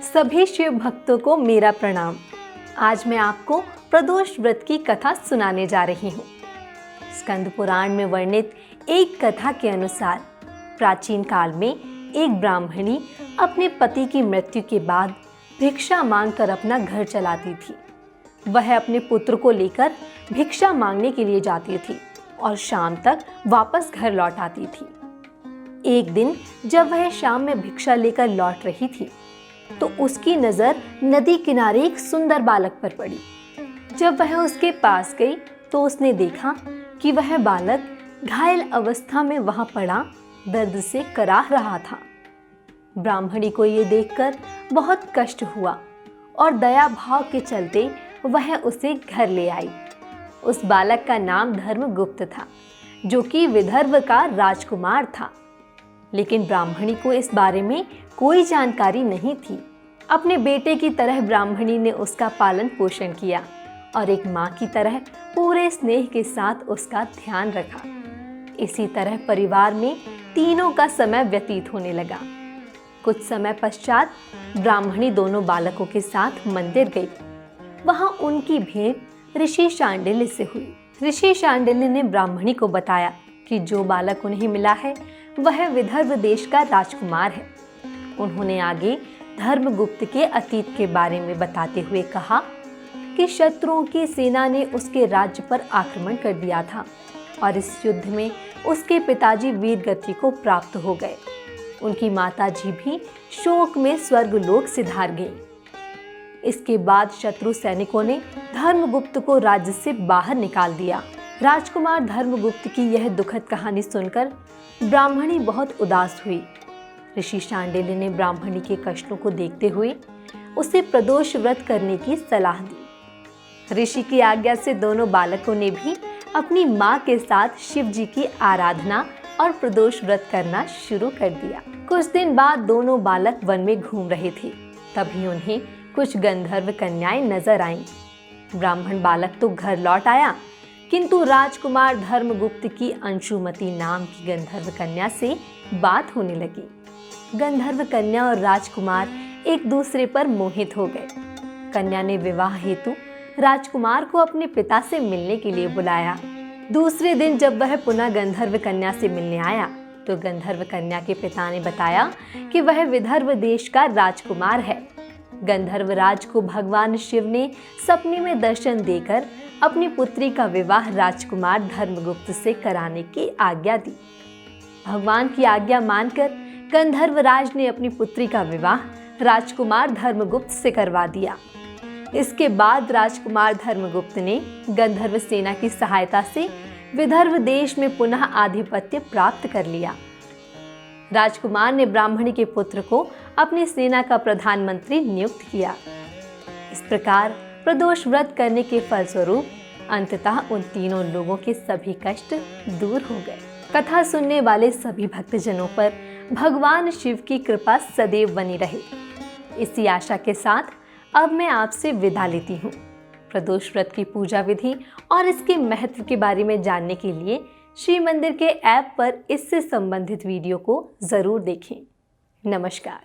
सभी शिव भक्तों को मेरा प्रणाम। आज मैं आपको प्रदोष व्रत की कथा सुनाने जा रही हूँ। स्कंद पुराण में वर्णित एक कथा के अनुसार प्राचीन काल में एक ब्राह्मणी अपने पति की मृत्यु के बाद भिक्षा मांगकर अपना घर चलाती थी। वह अपने पुत्र को लेकर भिक्षा मांगने के लिए जाती थी और शाम तक वापस घर लौट आती थी। एक दिन जब वह शाम में भिक्षा लेकर लौट रही थी तो उसकी नजर नदी किनारे एक सुंदर बालक पर पड़ी। जब वह उसके पास गई तो उसने देखा कि वह बालक घायल अवस्था में वहां पड़ा दर्द से कराह रहा था। ब्राह्मणी को ये देखकर बहुत कष्ट हुआ और दया भाव के चलते वह उसे घर ले आई। उस बालक का नाम धर्मगुप्त था, जो कि विदर्भ का राजकुमार था। लेकिन ब्राह्मणी को इस बारे में कोई जानकारी नहीं थी। अपने बेटे की तरह ब्राह्मणी ने उसका पालन पोषण किया और एक माँ की तरह पूरे स्नेह के साथ उसका ध्यान रखा। इसी तरह परिवार में तीनों का समय व्यतीत होने लगा। कुछ समय पश्चात ब्राह्मणी दोनों बालकों के साथ मंदिर गई। वहां उनकी भेंट ऋषि शांडिल्य से हुई। ऋषि शांडिल्य ने ब्राह्मणी को बताया कि जो बालक उन्हें मिला है वह विदर्भ देश का राजकुमार है। उन्होंने आगे धर्मगुप्त के अतीत के बारे में बताते हुए कहा कि शत्रुओं की सेना ने उसके राज्य पर आक्रमण कर दिया था और इस युद्ध में उसके पिताजी वीर गति को प्राप्त हो गए। उनकी माताजी भी शोक में स्वर्गलोक सिधार गई। इसके बाद शत्रु सैनिकों ने धर्मगुप्त को राज्य से बाहर निकाल दिया। राजकुमार धर्मगुप्त की यह दुखद कहानी सुनकर ब्राह्मणी बहुत उदास हुई। ऋषि शांडिल्य ने ब्राह्मणी के कष्टों को देखते हुए उसे प्रदोष व्रत करने की सलाह दी। ऋषि की आज्ञा से दोनों बालकों ने भी अपनी माँ के साथ शिव जी की आराधना और प्रदोष व्रत करना शुरू कर दिया। कुछ दिन बाद दोनों बालक वन में घूम रहे थे। तभी उन्हें कुछ गंधर्व कन्याएं नजर आईं। ब्राह्मण बालक तो घर लौट आया, किंतु राजकुमार धर्मगुप्त की अंशुमति नाम की गंधर्व कन्या से बात होने लगी। गंधर्व कन्या और राजकुमार एक दूसरे पर मोहित हो गए। कन्या ने विवाह हेतु राजकुमार को अपने पिता से मिलने के लिए बुलाया। दूसरे दिन जब वह पुनः गंधर्व कन्या से मिलने आया तो गंधर्व कन्या के पिता ने बताया कि वह विदर्भ देश का राजकुमार है। गंधर्व राज को भगवान शिव ने सपने में दर्शन देकर अपनी पुत्री का विवाह राजकुमार धर्मगुप्त से कराने की आज्ञा दी। भगवान की आज्ञा मानकर गंधर्व राज ने अपनी पुत्री का विवाह राजकुमार धर्मगुप्त से करवा दिया। इसके बाद राजकुमार धर्मगुप्त ने गंधर्व सेना की सहायता से विदर्भ देश में पुनः आधिपत्य प्राप्त कर लिया। राजकुमार ने ब्राह्मणी के पुत्र को अपनी सेना का प्रधानमंत्री नियुक्त किया। इस प्रकार प्रदोष व्रत करने के फलस्वरूप अंततः उन तीनों लोगों के सभी कष्ट दूर हो गए। कथा सुनने वाले सभी भक्तजनों पर भगवान शिव की कृपा सदैव बनी रहे। इसी आशा के साथ अब मैं आपसे विदा लेती हूँ। प्रदोष व्रत की पूजा विधि और इसके महत्व के बारे में जानने के लिए श्री मंदिर के ऐप पर इससे संबंधित वीडियो को जरूर देखें। नमस्कार।